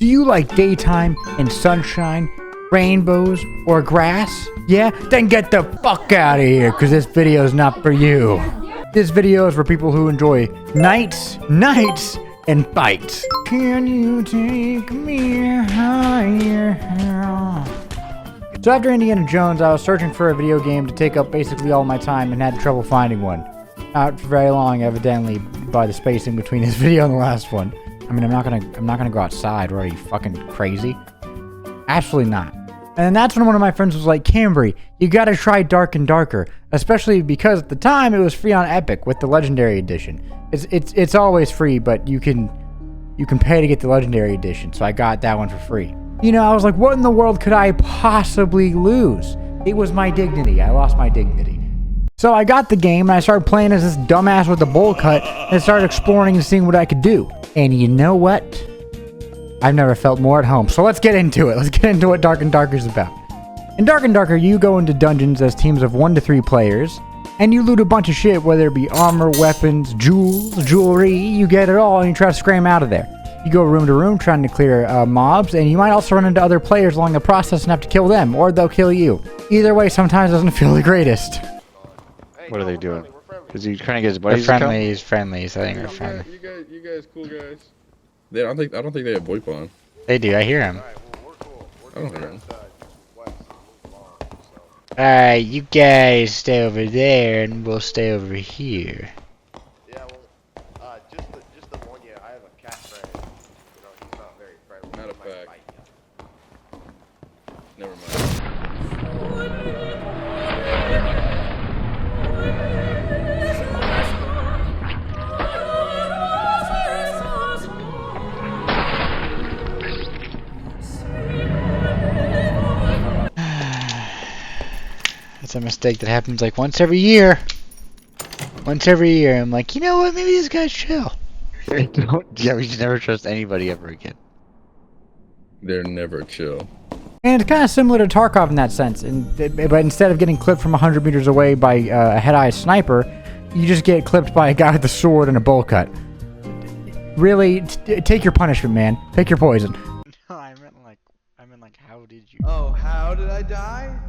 Do you like daytime and sunshine, rainbows, or grass? Yeah? Then get the fuck out of here, because this video is not for you. This video is for people who enjoy nights, and fights. Can you take me higher? So after Indiana Jones, I was searching for a video game to take up basically all my time and had trouble finding one. Not for very long, evidently, by the spacing between this video and the last one. I mean, I'm not gonna go outside. Are you fucking crazy? Absolutely not. And that's when one of my friends was like, Cambry, you gotta try Dark and Darker, especially because at the time it was free on Epic with the Legendary Edition. It's always free, but you can pay to get the Legendary Edition, so I got that one for free. You know, I was like, what in the world could I possibly lose? It was my dignity. I lost my dignity. So I got the game, and I started playing as this dumbass with the bowl cut, and started exploring and seeing what I could do. And you know what? I've never felt more at home. So let's get into it. Let's get into what Dark and Darker is about. In Dark and Darker, you go into dungeons as teams of 1 to 3 players, and you loot a bunch of shit, whether it be armor, weapons, jewels, jewelry, you get it all, and you try to scram out of there. You go room to room trying to clear mobs, and you might also run into other players along the process and have to kill them, or they'll kill you. Either way, sometimes doesn't feel the greatest. What are they doing? Is he trying to get his buddies? They're friendlies. I think they're friendly. You guys, cool guys. I don't think they have VoIP on. They do. I hear him. I don't hear him. Alright, you guys stay over there, and we'll stay over here. Yeah, well, just the one. Yeah, I have a cat friend. You know, he's not very friendly. Not a He might fact. bite you. Never mind. That's a mistake that happens like once every year. Once every year, I'm like, you know what? Maybe this guy's chill. Yeah, we should never trust anybody ever again. They're never chill. And it's kind of similar to Tarkov in that sense. But instead of getting clipped from 100 meters away by a head-eye sniper, you just get clipped by a guy with a sword and a bowl cut. Really, take your punishment, man. Take your poison. No, I meant like, how did you? Oh, how did I die?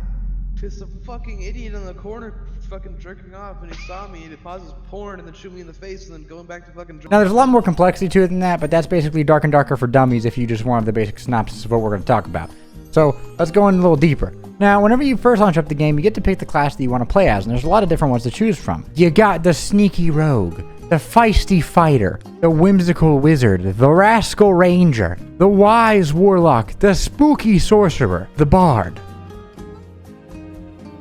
Because some fucking idiot in the corner fucking jerking off and he saw me and it pauses porn and then shoot me in the face and then going back to fucking Now, there's a lot more complexity to it than that, but that's basically Dark and Darker for dummies if you just wanted the basic synopsis of what we're going to talk about. So, let's go in a little deeper. Now, whenever you first launch up the game, you get to pick the class that you want to play as, and there's a lot of different ones to choose from. You got the sneaky rogue, the feisty fighter, the whimsical wizard, the rascal ranger, the wise warlock, the spooky sorcerer, the bard.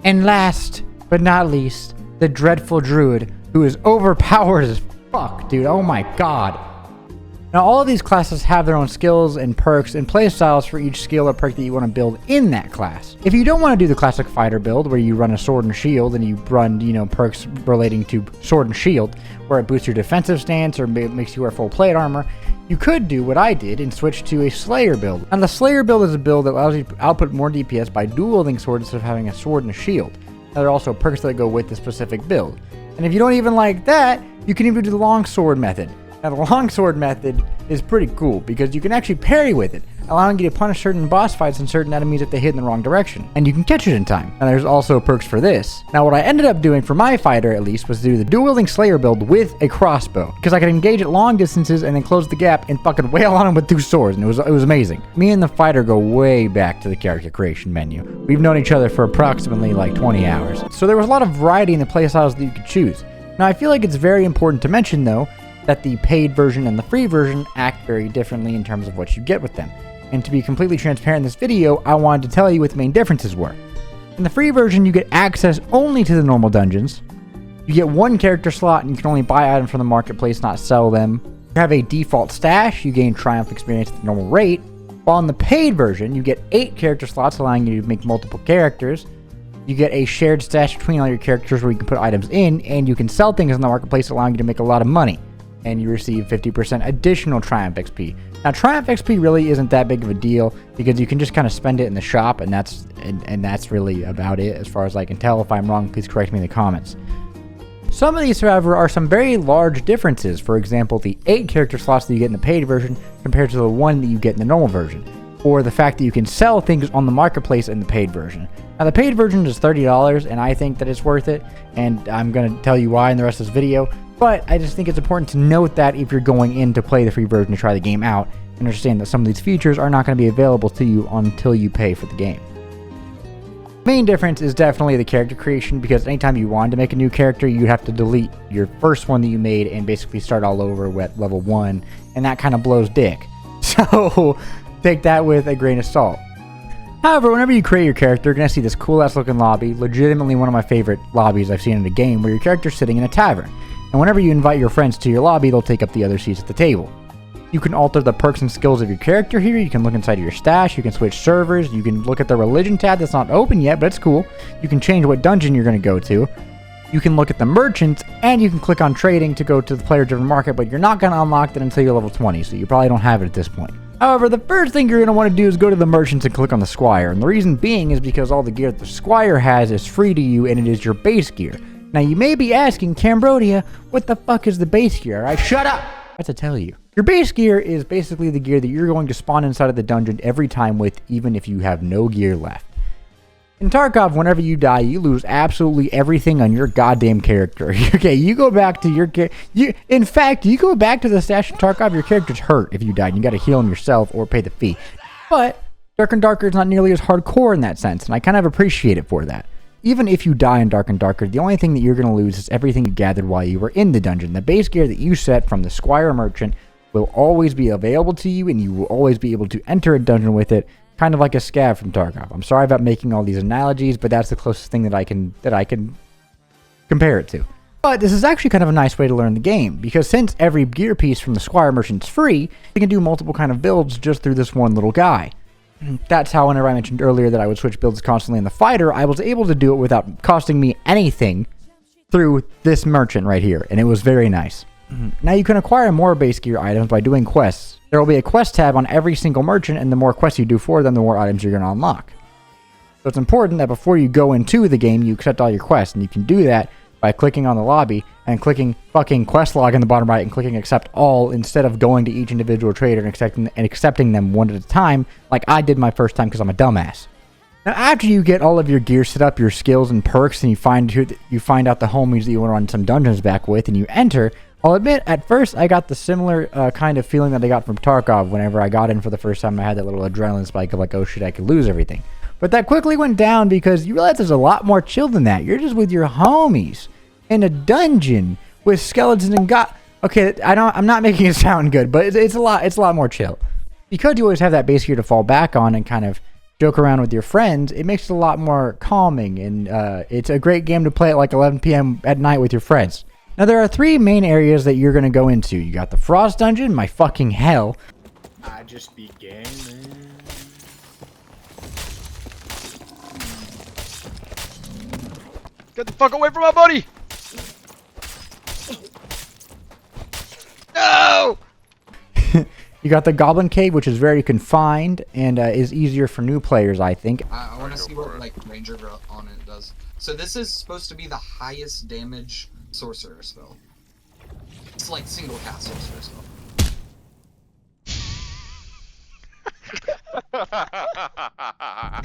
And last, but not least, the dreadful druid, who is overpowered as fuck, dude. Oh my god. Now, all of these classes have their own skills and perks and playstyles for each skill or perk that you want to build in that class. If you don't want to do the classic fighter build, where you run a sword and shield and you run, perks relating to sword and shield, where it boosts your defensive stance or makes you wear full plate armor, you could do what I did and switch to a Slayer build. And the Slayer build is a build that allows you to output more DPS by dual-wielding swords instead of having a sword and a shield. Now, there are also perks that go with the specific build. And if you don't even like that, you can even do the longsword method. Now, the longsword method is pretty cool because you can actually parry with it, allowing you to punish certain boss fights and certain enemies if they hit in the wrong direction. And you can catch it in time. And there's also perks for this. Now, what I ended up doing for my fighter, at least, was to do the dual-wielding Slayer build with a crossbow, because I could engage at long distances and then close the gap and fucking wail on him with 2 swords, and it was amazing. Me and the fighter go way back to the character creation menu. We've known each other for approximately like 20 hours. So there was a lot of variety in the playstyles that you could choose. Now, I feel like it's very important to mention, though, that the paid version and the free version act very differently in terms of what you get with them. And to be completely transparent in this video, I wanted to tell you what the main differences were. In the free version, you get access only to the normal dungeons. You get 1 character slot and you can only buy items from the marketplace, not sell them. You have a default stash, you gain triumph experience at the normal rate. While in the paid version, you get 8 character slots allowing you to make multiple characters. You get a shared stash between all your characters where you can put items in, and you can sell things in the marketplace allowing you to make a lot of money. And you receive 50% additional Triumph XP. Now, Triumph XP really isn't that big of a deal because you can just kind of spend it in the shop, and that's really about it as far as I can tell. If I'm wrong, please correct me in the comments. Some of these, however, are some very large differences. For example, the 8 character slots that you get in the paid version compared to the 1 that you get in the normal version. Or the fact that you can sell things on the marketplace in the paid version. Now, the paid version is $30, and I think that it's worth it, and I'm going to tell you why in the rest of this video, but I just think it's important to note that if you're going in to play the free version to try the game out, and understand that some of these features are not going to be available to you until you pay for the game. Main difference is definitely the character creation, because anytime you wanted to make a new character, you have to delete your first one that you made and basically start all over with level 1, and that kind of blows dick. So take that with a grain of salt. However, whenever you create your character, you're going to see this cool ass looking lobby, legitimately one of my favorite lobbies I've seen in a game, where your character's sitting in a tavern. And whenever you invite your friends to your lobby, they'll take up the other seats at the table. You can alter the perks and skills of your character here. You can look inside of your stash. You can switch servers. You can look at the religion tab that's not open yet, but it's cool. You can change what dungeon you're going to go to. You can look at the merchants, and you can click on trading to go to the player-driven market, but you're not going to unlock that until you're level 20, so you probably don't have it at this point. However, the first thing you're going to want to do is go to the merchants and click on the squire, and the reason being is because all the gear that the squire has is free to you, and it is your base gear. Now, you may be asking, Cambrodia, what the fuck is the base gear? Alright, shut up! I have to tell you. Your base gear is basically the gear that you're going to spawn inside of the dungeon every time with, even if you have no gear left. In Tarkov, whenever you die, you lose absolutely everything on your goddamn character. Okay, you go back to your in fact, you go back to the stash in Tarkov, your character's hurt if you die, and you gotta heal him yourself or pay the fee. But Dark and Darker is not nearly as hardcore in that sense, and I kind of appreciate it for that. Even if you die in Dark and Darker, the only thing that you're going to lose is everything you gathered while you were in the dungeon. The base gear that you set from the Squire Merchant will always be available to you, and you will always be able to enter a dungeon with it, kind of like a scav from Tarkov. I'm sorry about making all these analogies, but that's the closest thing that I can compare it to. But this is actually kind of a nice way to learn the game, because since every gear piece from the Squire Merchant is free, you can do multiple kind of builds just through this one little guy. That's how, whenever I mentioned earlier that I would switch builds constantly in the fighter, I was able to do it without costing me anything through this merchant right here, and it was very nice. Now you can acquire more base gear items by doing quests. There will be a quest tab on every single merchant, and the more quests you do for them, the more items you're going to unlock. So it's important that before you go into the game, you accept all your quests, and you can do that by clicking on the lobby and clicking fucking quest log in the bottom right and clicking accept all instead of going to each individual trader and accepting them one at a time like I did my first time because I'm a dumbass. Now after you get all of your gear set up, your skills and perks, and you find out the homies that you want to run some dungeons back with, and you enter, I'll admit, at first I got the similar kind of feeling that I got from Tarkov whenever I got in for the first time. I had that little adrenaline spike of like, oh shit, I could lose everything. But that quickly went down because you realize there's a lot more chill than that. You're just with your homies in a dungeon with skeletons and okay, I'm not making it sound good, but it's a lot more chill. Because you always have that base gear to fall back on and kind of joke around with your friends, it makes it a lot more calming, and it's a great game to play at like 11 p.m. at night with your friends. Now there are 3 main areas that you're going to go into. You got the Frost Dungeon, my fucking hell. I just be gay, man. Get the fuck away from my buddy! No! You got the Goblin Cave, which is very confined and is easier for new players, I think. I want to see what like Ranger Girl on it does. So this is supposed to be the highest damage sorcerer spell. It's like single cast sorcerer spell. I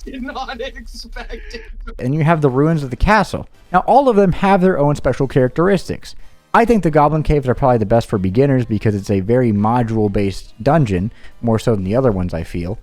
did not expect it. And you have the ruins of the castle. Now all of them have their own special characteristics. I think the Goblin Caves are probably the best for beginners because it's a very module-based dungeon, more so than the other ones I feel,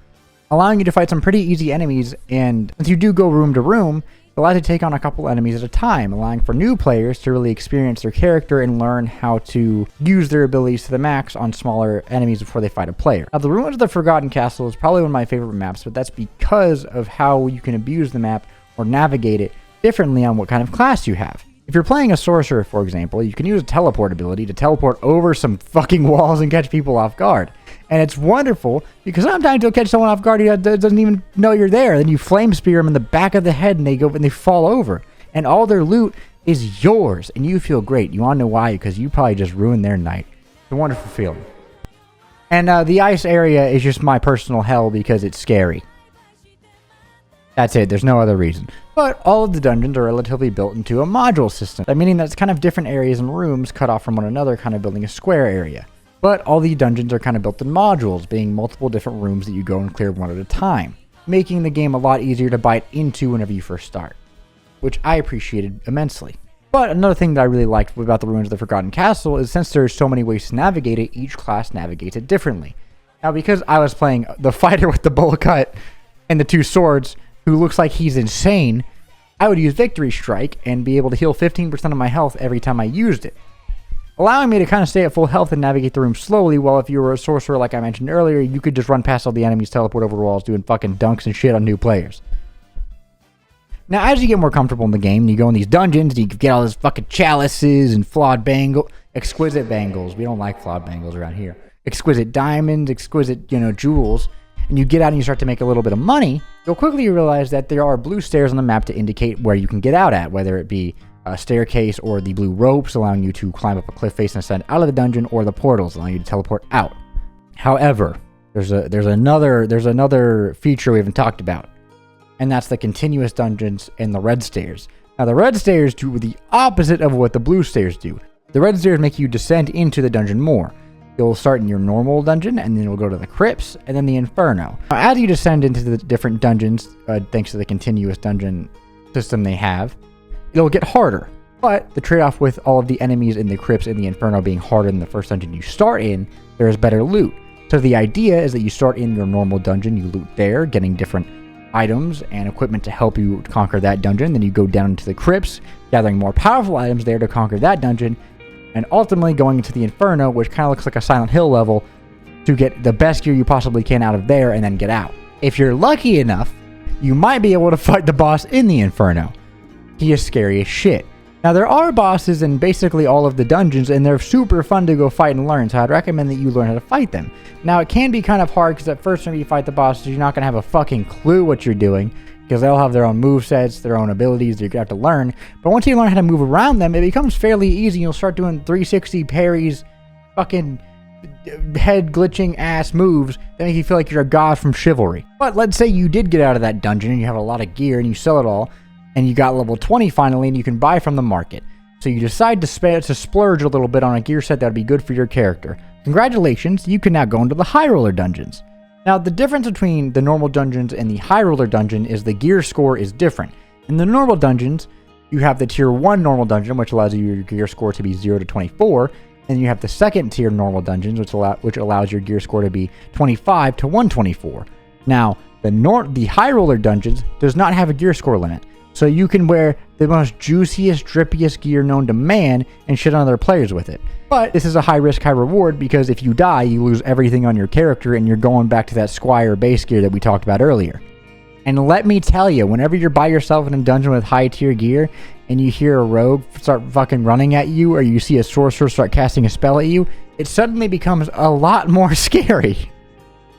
allowing you to fight some pretty easy enemies, and since you do go room to room, it allows you to take on a couple enemies at a time, allowing for new players to really experience their character and learn how to use their abilities to the max on smaller enemies before they fight a player. Now the Ruins of the Forgotten Castle is probably one of my favorite maps, but that's because of how you can abuse the map or navigate it differently on what kind of class you have. If you're playing a sorcerer, for example, you can use a teleport ability to teleport over some fucking walls and catch people off guard. And it's wonderful because sometimes you'll catch someone off guard who doesn't even know you're there. Then you flame spear them in the back of the head and they fall over. And all their loot is yours and you feel great. You want to know why? Because you probably just ruined their night. It's a wonderful feeling. And the ice area is just my personal hell because it's scary. That's it, there's no other reason. But all of the dungeons are relatively built into a module system, meaning that it's kind of different areas and rooms cut off from one another, kind of building a square area. But all the dungeons are kind of built in modules, being multiple different rooms that you go and clear one at a time, making the game a lot easier to bite into whenever you first start, which I appreciated immensely. But another thing that I really liked about the Ruins of the Forgotten Castle is since there's so many ways to navigate it, each class navigates it differently. Now, because I was playing the fighter with the bowl cut and the two swords, who looks like he's insane, I would use Victory Strike and be able to heal 15% of my health every time I used it, allowing me to kind of stay at full health and navigate the room slowly, while if you were a sorcerer like I mentioned earlier, you could just run past all the enemies, teleport over walls, doing fucking dunks and shit on new players. Now, as you get more comfortable in the game, you go in these dungeons, you get all these fucking chalices and exquisite bangles. We don't like flawed bangles around here. Exquisite diamonds, exquisite, jewels. And you get out and you start to make a little bit of money, you'll quickly realize that there are blue stairs on the map to indicate where you can get out at, whether it be a staircase or the blue ropes allowing you to climb up a cliff face and ascend out of the dungeon, or the portals allowing you to teleport out. However, there's another feature we haven't talked about, and that's the continuous dungeons and the red stairs. Now, the red stairs do the opposite of what the blue stairs do. The red stairs make you descend into the dungeon more. You'll start in your normal dungeon, and then you'll go to the crypts, and then the inferno. Now, as you descend into the different dungeons, thanks to the continuous dungeon system they have, it'll get harder. But the trade-off with all of the enemies in the crypts and the inferno being harder than the first dungeon you start in, there is better loot. So the idea is that you start in your normal dungeon, you loot there, getting different items and equipment to help you conquer that dungeon. Then you go down into the crypts, gathering more powerful items there to conquer that dungeon, and ultimately going into the Inferno, which kind of looks like a Silent Hill level, to get the best gear you possibly can out of there and then get out. If you're lucky enough, you might be able to fight the boss in the Inferno. He is scary as shit. Now, there are bosses in basically all of the dungeons, and they're super fun to go fight and learn, so I'd recommend that you learn how to fight them. Now, it can be kind of hard, because at first when you fight the bosses, you're not going to have a fucking clue what you're doing, because they'll have their own movesets, their own abilities that you're going to have to learn. But once you learn how to move around them, it becomes fairly easy. You'll start doing 360 parries, fucking head glitching ass moves that make you feel like you're a god from Chivalry. But let's say you did get out of that dungeon and you have a lot of gear and you sell it all, and you got level 20 finally, and you can buy from the market. So you decide to splurge a little bit on a gear set that would be good for your character. Congratulations, you can now go into the High Roller dungeons. Now, the difference between the normal dungeons and the High Roller dungeon is the gear score is different. In the normal dungeons, you have the tier 1 normal dungeon, which allows your gear score to be 0 to 24, and you have the second tier normal dungeons, which allows your gear score to be 25 to 124. Now, the High Roller dungeons does not have a gear score limit, so you can wear the most juiciest, drippiest gear known to man and shit on other players with it. But this is a high risk, high reward, because if you die, you lose everything on your character and you're going back to that Squire base gear that we talked about earlier. And let me tell you, whenever you're by yourself in a dungeon with high tier gear and you hear a rogue start fucking running at you, or you see a sorcerer start casting a spell at you, it suddenly becomes a lot more scary.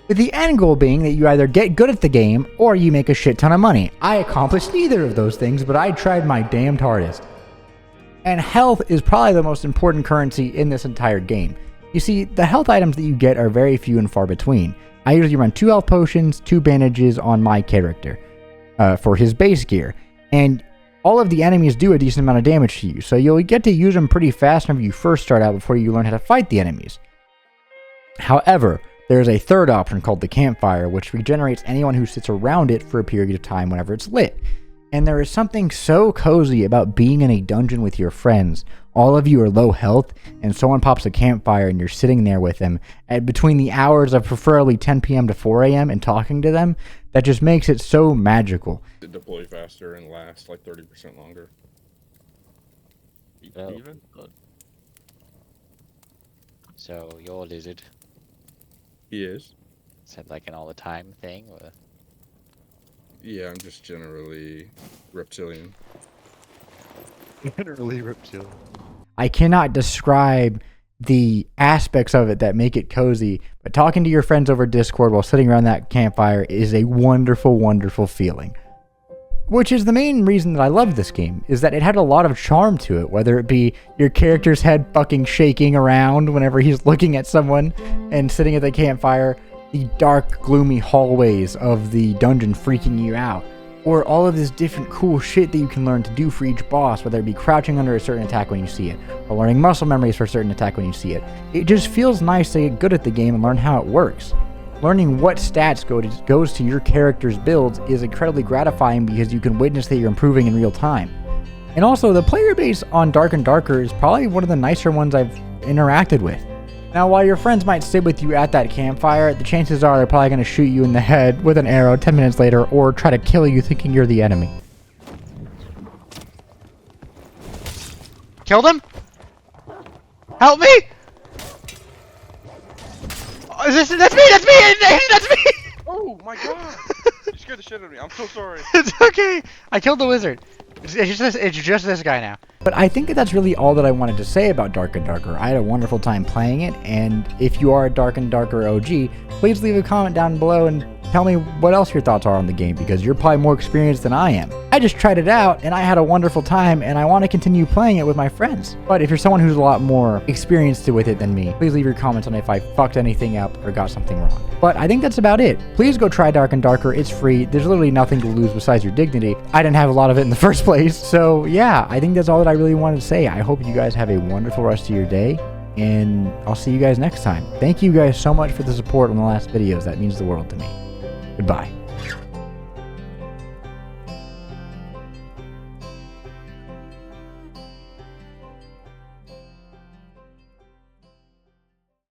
With the end goal being that you either get good at the game or you make a shit ton of money. I accomplished neither of those things, but I tried my damned hardest. And health is probably the most important currency in this entire game. You see, the health items that you get are very few and far between. I usually run 2 health potions, 2 bandages on my character for his base gear. And all of the enemies do a decent amount of damage to you, so you'll get to use them pretty fast whenever you first start out before you learn how to fight the enemies. However, there's a third option called the campfire, which regenerates anyone who sits around it for a period of time whenever it's lit. And there is something so cozy about being in a dungeon with your friends. All of you are low health, and someone pops a campfire and you're sitting there with them at between the hours of preferably 10 p.m. to 4 a.m. and talking to them. That just makes it so magical. It deploy faster and last like 30% longer. Even? So, you're a lizard. He is. Is that like an all the time thing? Or? Yeah, I'm just generally reptilian. Generally reptilian. I cannot describe the aspects of it that make it cozy, but talking to your friends over Discord while sitting around that campfire is a wonderful, wonderful feeling. Which is the main reason that I love this game, is that it had a lot of charm to it, whether it be your character's head fucking shaking around whenever he's looking at someone and sitting at the campfire, the dark, gloomy hallways of the dungeon freaking you out, or all of this different cool shit that you can learn to do for each boss, whether it be crouching under a certain attack when you see it, or learning muscle memories for a certain attack when you see it. It just feels nice to get good at the game and learn how it works. Learning what stats goes to your character's builds is incredibly gratifying because you can witness that you're improving in real time. And also, the player base on Dark and Darker is probably one of the nicer ones I've interacted with. Now, while your friends might sit with you at that campfire, the chances are they're probably going to shoot you in the head with an arrow 10 minutes later, or try to kill you thinking you're the enemy. Killed him? Help me! Oh, that's me! That's me! That's me! Oh my god! You scared the shit out of me. I'm so sorry. It's okay. I killed the wizard. It's just this guy now. But I think that's really all that I wanted to say about Dark and Darker. I had a wonderful time playing it, and if you are a Dark and Darker OG, please leave a comment down below and tell me what else your thoughts are on the game, because you're probably more experienced than I am. I just tried it out, and I had a wonderful time, and I want to continue playing it with my friends. But if you're someone who's a lot more experienced with it than me, please leave your comments on if I fucked anything up or got something wrong. But I think that's about it. Please go try Dark and Darker. It's free. There's literally nothing to lose besides your dignity. I didn't have a lot of it in the first place. So yeah, I think that's all that I really wanted to say. I hope you guys have a wonderful rest of your day, and I'll see you guys next time. Thank you guys so much for the support on the last videos. That means the world to me. Goodbye.